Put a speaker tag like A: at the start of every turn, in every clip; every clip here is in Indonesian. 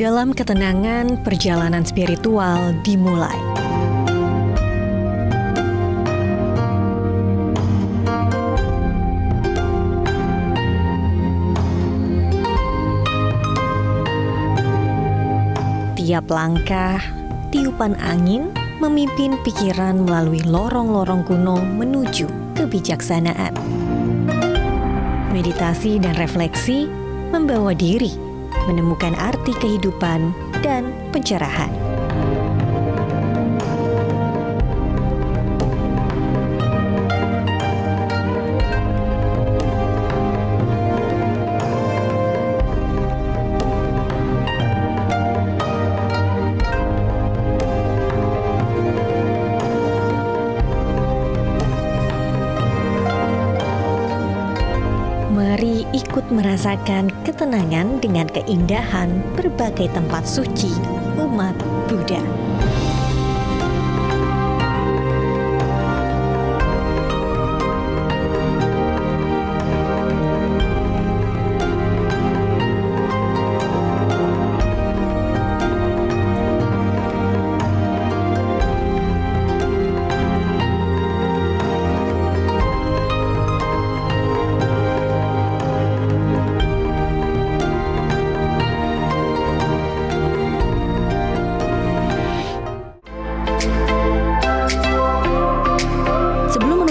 A: Dalam ketenangan, perjalanan spiritual dimulai. Tiap langkah, tiupan angin memimpin pikiran melalui lorong-lorong kuno menuju kebijaksanaan. Meditasi dan refleksi membawa diri menemukan arti kehidupan dan pencerahan. Mari ikut merasakan ketenangan dengan keindahan berbagai tempat suci umat Buddha.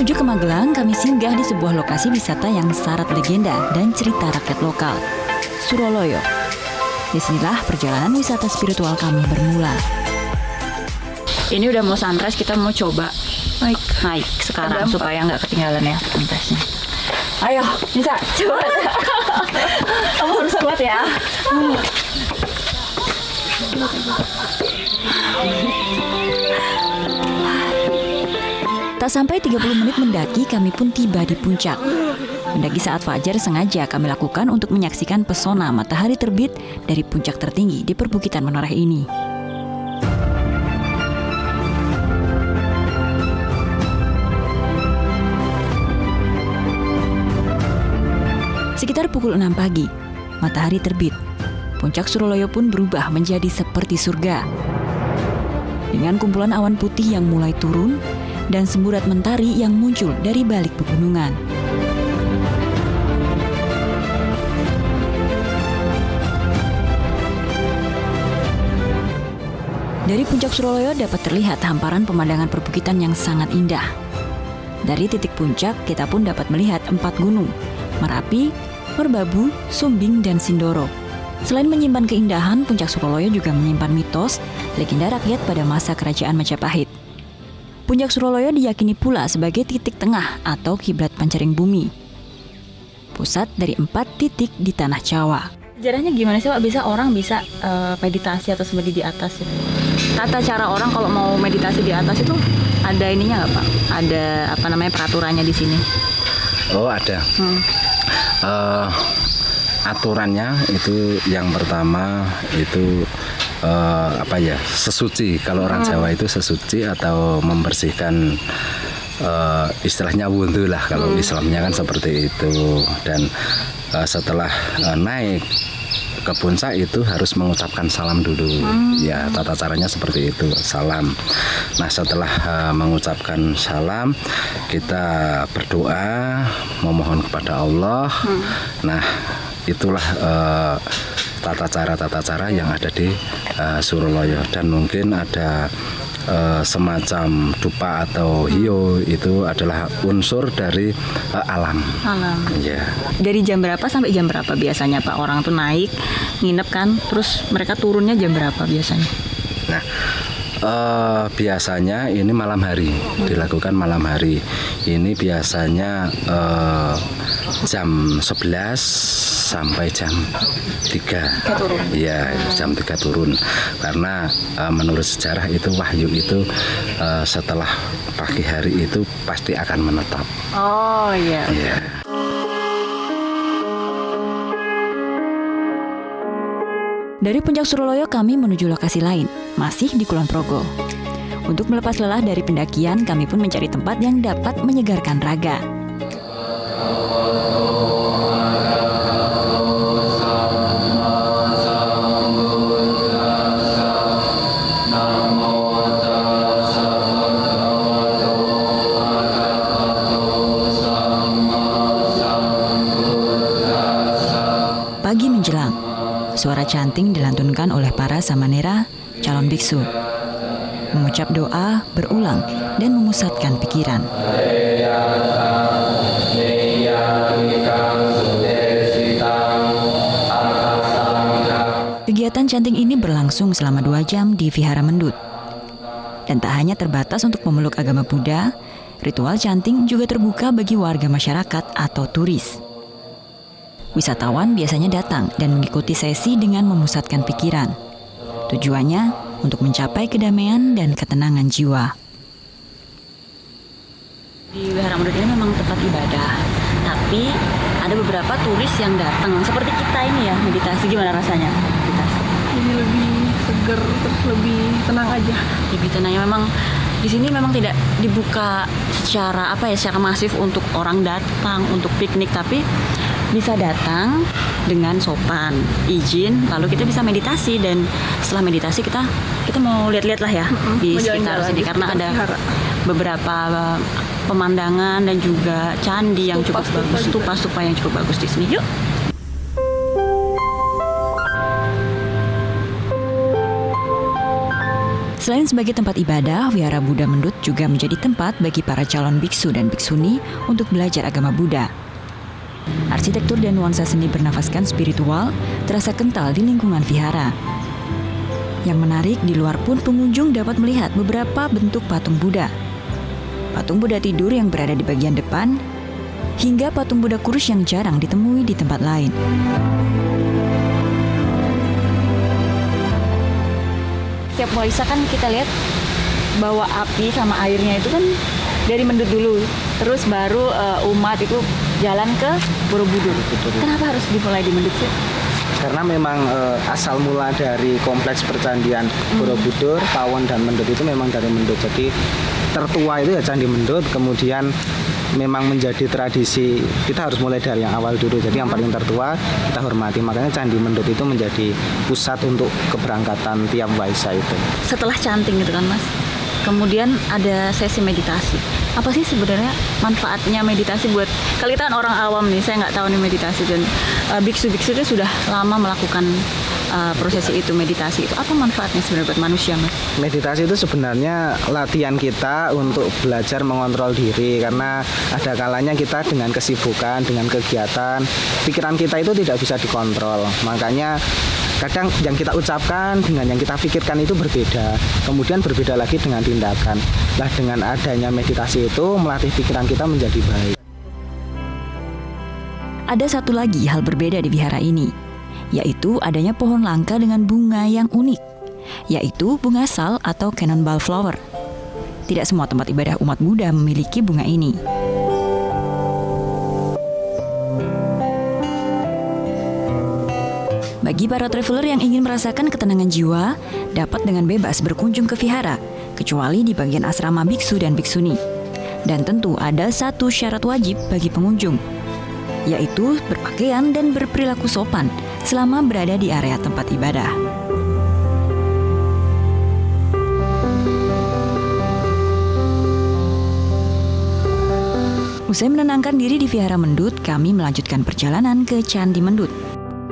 B: Menuju ke Magelang, kami singgah di sebuah lokasi wisata yang syarat legenda dan cerita rakyat lokal, Suroloyo. Disinilah perjalanan wisata spiritual kami bermula. Ini udah mau sunrise, kita mau coba naik sekarang supaya nggak ketinggalan ya sunrise-nya. Ayo, bisa coba. Kamu harus kuat ya. Tak sampai 30 menit mendaki, kami pun tiba di puncak. Mendaki saat fajar sengaja kami lakukan untuk menyaksikan pesona matahari terbit dari puncak tertinggi di perbukitan Menoreh ini. Sekitar pukul 6 pagi, matahari terbit. Puncak Suroloyo pun berubah menjadi seperti surga. Dengan kumpulan awan putih yang mulai turun, dan semburat mentari yang muncul dari balik pegunungan. Dari puncak Suroloyo dapat terlihat hamparan pemandangan perbukitan yang sangat indah. Dari titik puncak, kita pun dapat melihat 4 gunung, Merapi, Merbabu, Sumbing, dan Sindoro. Selain menyimpan keindahan, puncak Suroloyo juga menyimpan mitos, legenda rakyat pada masa kerajaan Majapahit. Puncak Suroloyo diyakini pula sebagai titik tengah atau kiblat pancaring bumi. Pusat dari 4 titik di tanah Jawa. Sejarahnya gimana sih Pak? Orang bisa meditasi atau semedi di atas itu? Tata cara orang kalau mau meditasi di atas itu ada ininya nggak Pak? Ada peraturannya di sini?
C: Oh ada. Aturannya itu yang pertama itu sesuci. Kalau orang Jawa itu sesuci atau membersihkan, istilahnya wudhu lah kalau Islamnya kan seperti itu. Dan setelah naik ke puncak itu harus mengucapkan salam dulu. Ya, tata caranya seperti itu, salam. Nah, setelah mengucapkan salam, kita berdoa memohon kepada Allah. Nah, itulah tata cara yang ada di Suroloyo. Dan mungkin ada semacam dupa atau hiyo, itu adalah unsur dari alam. Ya.
B: Dari jam berapa sampai jam berapa biasanya Pak orang tuh naik, nginep kan, terus mereka turunnya jam berapa biasanya?
C: Nah, biasanya ini malam hari, dilakukan malam hari. Ini biasanya jam 11 sampai jam 3. Ya, jam 3 turun. Karena menurut sejarah itu wahyu itu setelah pagi hari itu pasti akan menetap.
B: Oh iya.
C: Ya.
B: Dari puncak Suroloyo kami menuju lokasi lain, masih di Kulon Progo. Untuk melepas lelah dari pendakian, kami pun mencari tempat yang dapat menyegarkan raga. suara canting dilantunkan oleh para samanera, calon biksu. Mengucap doa berulang dan memusatkan pikiran. Kegiatan canting ini berlangsung selama 2 jam di Vihara Mendut. Dan tak hanya terbatas untuk pemeluk agama Buddha, ritual canting juga terbuka bagi warga masyarakat atau turis. Wisatawan biasanya datang dan mengikuti sesi dengan memusatkan pikiran. Tujuannya untuk mencapai kedamaian dan ketenangan jiwa. Di Vihara Mendut ini memang tempat ibadah, tapi ada beberapa turis yang datang seperti kita ini ya, meditasi. Gimana rasanya meditasi?
D: Ini lebih seger, terus lebih tenang aja.
B: Lebih tenang. Memang di sini memang tidak dibuka secara secara masif untuk orang datang untuk piknik, tapi bisa datang dengan sopan, izin, lalu kita bisa meditasi, dan setelah meditasi kita mau lihat-lihat lah ya di sekitar sini karena ada beberapa pemandangan dan juga candi yang cukup bagus, stupa-stupa yang cukup bagus di sini. Yuk. Selain sebagai tempat ibadah, Wihara Buddha Mendut juga menjadi tempat bagi para calon biksu dan biksuni untuk belajar agama Buddha. Arsitektur dan nuansa seni bernafaskan spiritual terasa kental di lingkungan vihara. Yang menarik, di luar pun pengunjung dapat melihat beberapa bentuk patung Buddha. Patung Buddha tidur yang berada di bagian depan, hingga patung Buddha kurus yang jarang ditemui di tempat lain. Setiap Waisak kan kita lihat bawa api sama airnya itu kan dari Mendut dulu, terus baru umat itu jalan ke Borobudur. Kenapa harus dimulai di Mendut sih?
E: Karena memang asal mula dari kompleks percandian Borobudur, Pawon dan Mendut itu memang dari Mendut. Jadi tertua itu ya Candi Mendut, kemudian memang menjadi tradisi kita harus mulai dari yang awal dulu. Jadi yang paling tertua kita hormati. Makanya Candi Mendut itu menjadi pusat untuk keberangkatan tiap Waisak itu.
B: Setelah canting gitu kan Mas, kemudian ada sesi meditasi. Apa sih sebenarnya manfaatnya meditasi buat, kalau kita kan orang awam nih, saya nggak tahu nih meditasi, dan biksu-biksu itu sudah lama melakukan prosesi itu, meditasi itu. Apa manfaatnya sebenarnya buat manusia Mas?
E: Meditasi itu sebenarnya latihan kita untuk belajar mengontrol diri, karena ada kalanya kita dengan kesibukan, dengan kegiatan, pikiran kita itu tidak bisa dikontrol. Makanya kadang yang kita ucapkan dengan yang kita pikirkan itu berbeda, kemudian berbeda lagi dengan tindakan. Nah, dengan adanya meditasi itu melatih pikiran kita menjadi baik.
B: Ada satu lagi hal berbeda di vihara ini, yaitu adanya pohon langka dengan bunga yang unik, yaitu bunga sal atau cannonball flower. Tidak semua tempat ibadah umat Buddha memiliki bunga ini. Bagi para traveler yang ingin merasakan ketenangan jiwa, dapat dengan bebas berkunjung ke vihara, kecuali di bagian asrama biksu dan biksuni. Dan tentu ada satu syarat wajib bagi pengunjung, yaitu berpakaian dan berperilaku sopan selama berada di area tempat ibadah. Usai menenangkan diri di Vihara Mendut, kami melanjutkan perjalanan ke Candi Mendut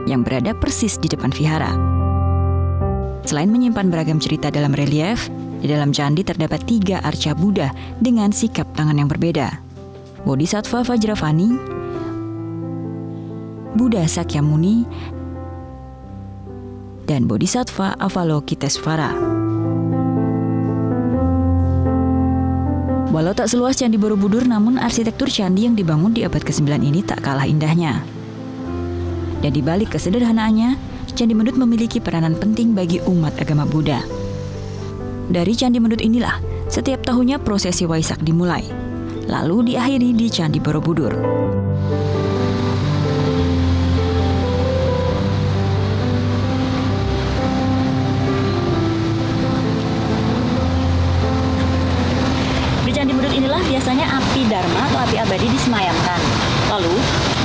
B: yang berada persis di depan vihara. Selain menyimpan beragam cerita dalam relief, di dalam candi terdapat 3 arca Buddha dengan sikap tangan yang berbeda. Bodhisattva Vajravani, Buddha Sakyamuni, dan Bodhisattva Avalokitesvara. Walau tak seluas Candi Borobudur, namun arsitektur candi yang dibangun di abad ke-9 ini tak kalah indahnya. Dan di balik kesederhanaannya, Candi Mendut memiliki peranan penting bagi umat agama Buddha. Dari Candi Mendut inilah, setiap tahunnya prosesi Waisak dimulai, lalu diakhiri di Candi Borobudur. Di Candi Mendut inilah biasanya api Dharma atau api abadi disemayamkan. Lalu,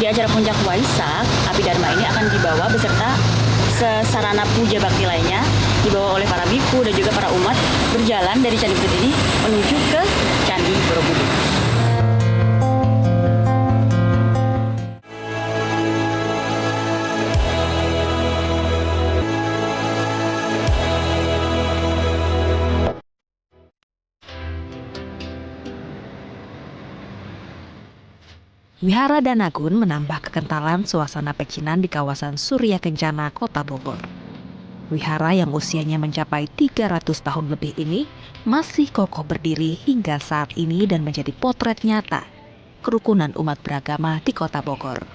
B: di acara puncak Waisak, api Dharma ini akan dibawa beserta sarana puja bakti lainnya, dibawa oleh para biku dan juga para umat berjalan dari Candi Mendut ini menuju ke Candi Borobudur.
A: Wihara Danagun menambah kekentalan suasana pecinan di kawasan Surya Kencana, Kota Bogor. Wihara yang usianya mencapai 300 tahun lebih ini masih kokoh berdiri hingga saat ini dan menjadi potret nyata kerukunan umat beragama di Kota Bogor.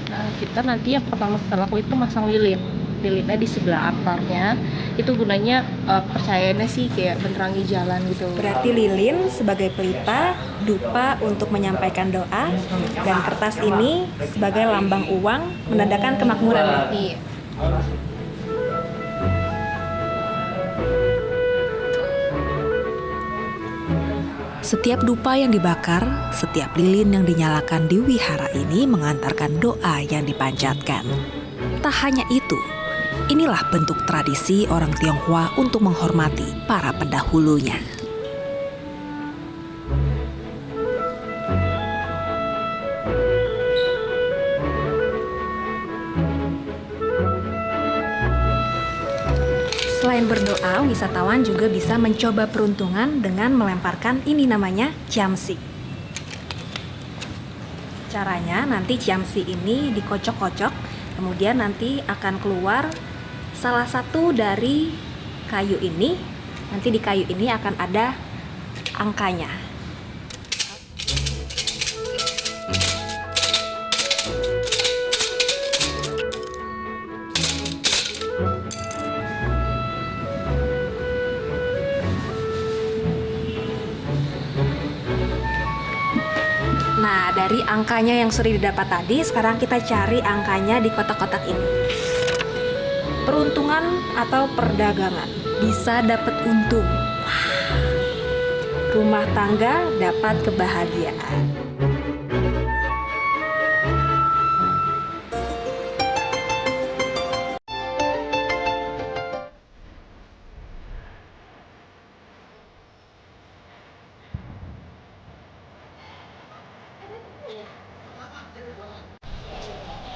D: Nah, kita nanti yang pertama kita lakukan itu masang lilin. Lilinnya di sebelah altarnya. Itu gunanya percayaannya sih kayak menerangi jalan gitu.
F: Berarti lilin sebagai pelita, dupa untuk menyampaikan doa, dan kertas ini sebagai lambang uang menandakan kemakmuran.
D: Iya.
F: Setiap dupa yang dibakar, setiap lilin yang dinyalakan di wihara ini mengantarkan doa yang dipanjatkan. Tak hanya itu, inilah bentuk tradisi orang Tionghoa untuk menghormati para pendahulunya. Selain berdoa, wisatawan juga bisa mencoba peruntungan dengan melemparkan ini namanya ciamsi. Caranya nanti ciamsi ini dikocok-kocok, kemudian nanti akan keluar salah satu dari kayu ini. Nanti di kayu ini akan ada angkanya. Nah, dari angkanya yang sudah didapat tadi, sekarang kita cari angkanya di kotak-kotak ini. Peruntungan atau perdagangan, bisa dapat untung. Rumah tangga dapat kebahagiaan.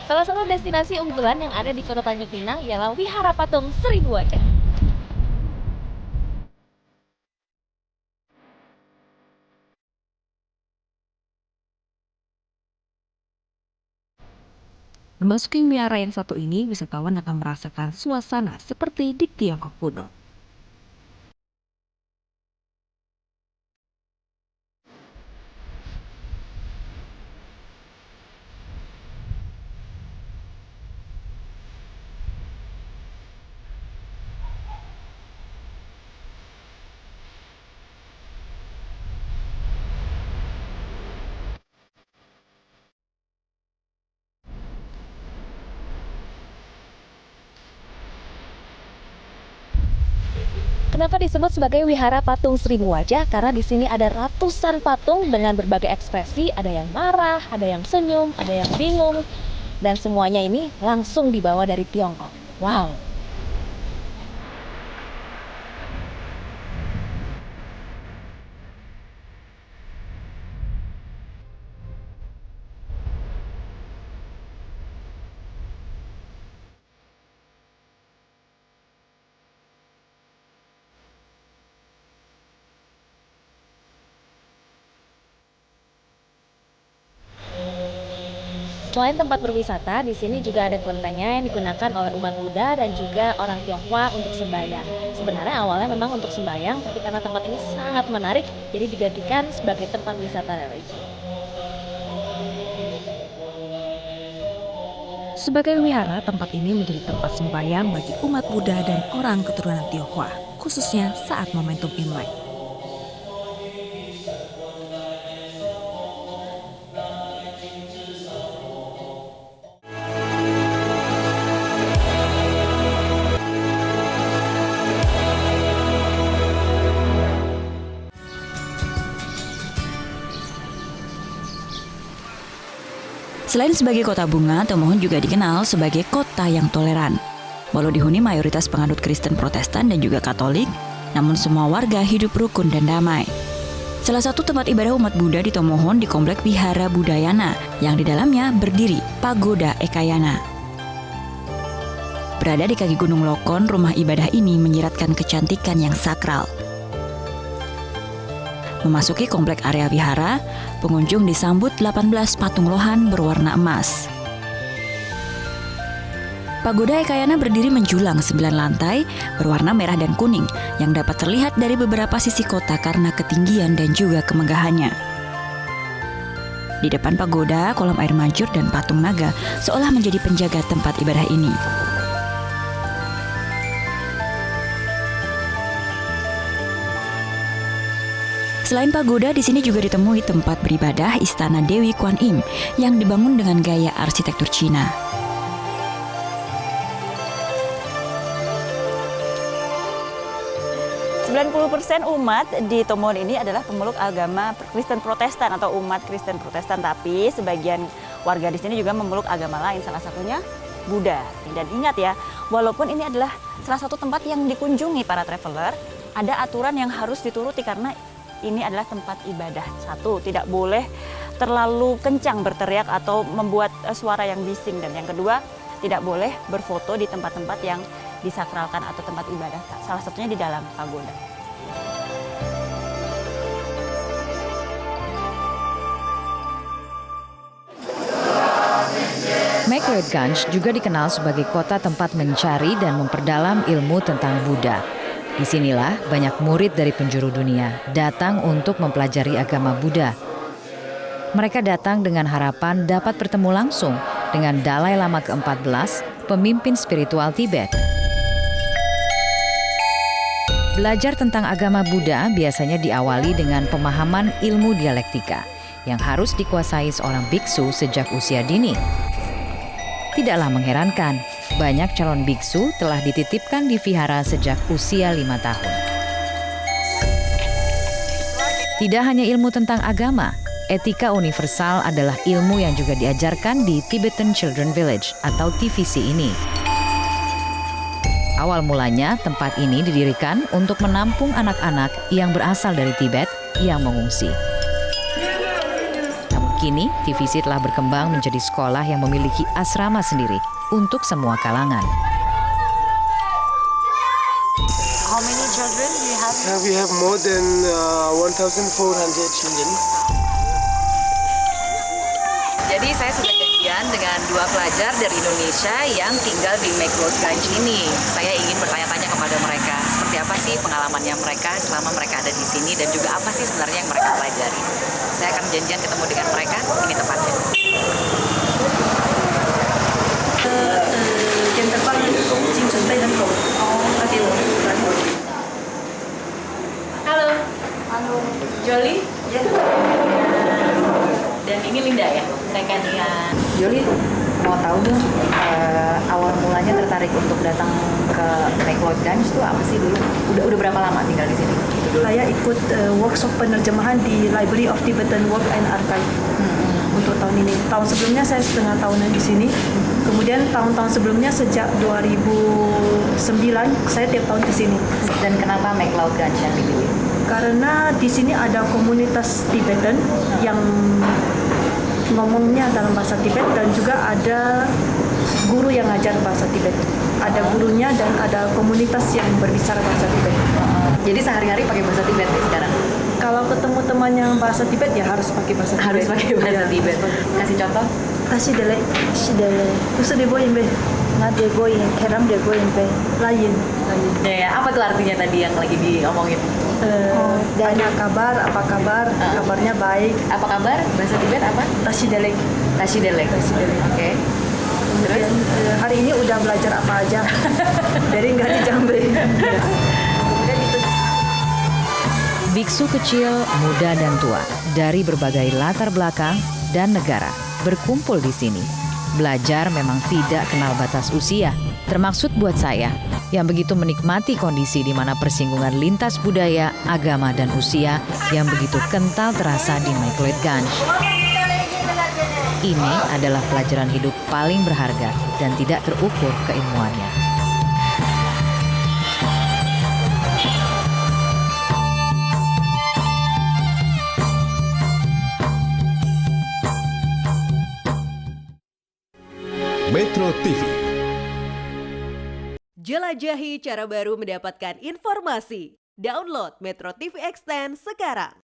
A: Salah satu destinasi unggulan yang ada di Kota Tanjung Pinang ialah Wihara Patung Seribu Wajah. Memasuki wihara yang satu ini, wisatawan akan merasakan suasana seperti di Tiongkok kuno. Kenapa disebut sebagai Wihara Patung Seribu Wajah? Karena di sini ada ratusan patung dengan berbagai ekspresi, ada yang marah, ada yang senyum, ada yang bingung, dan semuanya ini langsung dibawa dari Tiongkok. Wow! Selain tempat berwisata, di sini juga ada kelentengnya yang digunakan oleh umat Buddha dan juga orang Tionghoa untuk sembahyang. Sebenarnya awalnya memang untuk sembahyang, tapi karena tempat ini sangat menarik, jadi digantikan sebagai tempat wisata religi. Sebagai wihara, tempat ini menjadi tempat sembahyang bagi umat Buddha dan orang keturunan Tionghoa, khususnya saat momentum Imlek.
B: Selain sebagai kota bunga, Tomohon juga dikenal sebagai kota yang toleran. Walau dihuni mayoritas penganut Kristen Protestan dan juga Katolik, namun semua warga hidup rukun dan damai. Salah satu tempat ibadah umat Buddha di Tomohon di komplek Wihara Budayana yang di dalamnya berdiri Pagoda Ekayana. Berada di kaki Gunung Lokon, rumah ibadah ini menyiratkan kecantikan yang sakral. Memasuki komplek area wihara, pengunjung disambut 18 patung lohan berwarna emas. Pagoda Ekayana berdiri menjulang 9 lantai berwarna merah dan kuning yang dapat terlihat dari beberapa sisi kota karena ketinggian dan juga kemegahannya. Di depan pagoda, kolam air mancur dan patung naga seolah menjadi penjaga tempat ibadah ini. Selain pagoda, di sini juga ditemui tempat beribadah Istana Dewi Kuan Im yang dibangun dengan gaya arsitektur Cina. % umat di Tomohon ini adalah pemeluk agama Kristen Protestan atau umat Kristen Protestan, tapi sebagian warga di sini juga memeluk agama lain, salah satunya Buddha. Dan ingat ya, walaupun ini adalah salah satu tempat yang dikunjungi para traveler, ada aturan yang harus dituruti karena ini adalah tempat ibadah. Satu, tidak boleh terlalu kencang berteriak atau membuat suara yang bising. Dan yang kedua, tidak boleh berfoto di tempat-tempat yang disakralkan atau tempat ibadah. Salah satunya di dalam pagoda.
G: Mekloedganj juga dikenal sebagai kota tempat mencari dan memperdalam ilmu tentang Buddha. Disinilah banyak murid dari penjuru dunia datang untuk mempelajari agama Buddha. Mereka datang dengan harapan dapat bertemu langsung dengan Dalai Lama ke-14, pemimpin spiritual Tibet. Belajar tentang agama Buddha biasanya diawali dengan pemahaman ilmu dialektika yang harus dikuasai seorang biksu sejak usia dini. Tidaklah mengherankan, banyak calon biksu telah dititipkan di vihara sejak usia 5 tahun. Tidak hanya ilmu tentang agama, etika universal adalah ilmu yang juga diajarkan di Tibetan Children Village atau TVC ini. Awal mulanya, tempat ini didirikan untuk menampung anak-anak yang berasal dari Tibet yang mengungsi. Kini, TVC telah berkembang menjadi sekolah yang memiliki asrama sendiri untuk semua kalangan.
H: How many children do you have?
I: We have more than 1,400 children.
G: Jadi saya sudah janjian dengan 2 pelajar dari Indonesia yang tinggal di Mekloedganj ini. Saya ingin bertanya-tanya kepada mereka, seperti apa sih pengalamannya mereka selama mereka ada di sini dan juga apa sih sebenarnya yang mereka pelajari. Saya akan janjian ketemu dengan mereka, ini tempatnya. Halo.
H: Halo.
G: Jolie?
H: Ya.
G: Dan ini Linda ya, saya kan Jolie, mau tahu dong awal mulanya tertarik untuk datang ke Mekloedganj itu apa sih dulu? Udah berapa lama tinggal di sini?
J: Saya ikut workshop penerjemahan di Library of Tibetan Work and Archive untuk tahun ini. Tahun sebelumnya saya setengah tahunan di sini. Kemudian tahun-tahun sebelumnya sejak 2009 saya tiap tahun di sini.
G: Dan kenapa Mekloedganj yang dipilih?
J: Karena di sini ada komunitas Tibetan yang ngomongnya dalam bahasa Tibet dan juga ada guru yang ngajar bahasa Tibet. Ada gurunya dan ada komunitas yang berbicara bahasa Tibet.
G: Jadi sehari-hari pakai bahasa Tibet nih sekarang?
J: Kalau ketemu teman yang bahasa Tibet ya harus pakai bahasa Tibet.
G: Harus pakai bahasa Tibet. Kasih contoh?
J: Tashi dele, kusu de boyin be, ngat de boyin, keram de boyin be, lain.
G: Ya, apa tuh artinya tadi yang lagi diomongin?
J: Banyak kabar, apa kabar? Kabarnya baik.
G: Apa kabar? Bahasa Tibet apa?
J: Tashi dele.
G: Tashi delek. Oke.
J: Kemudian hari ini udah belajar apa aja dari nggak di Jambe. Kemudian itu.
G: Biksu kecil, muda dan tua dari berbagai latar belakang dan negara berkumpul di sini. Belajar memang tidak kenal batas usia, termaksud buat saya yang begitu menikmati kondisi di mana persinggungan lintas budaya, agama, dan usia yang begitu kental terasa di Mekloedganj. Ini adalah pelajaran hidup paling berharga dan tidak terukur keilmuannya.
K: Metro TV.
L: Jelajahi cara baru mendapatkan informasi. Download Metro TV Extend sekarang.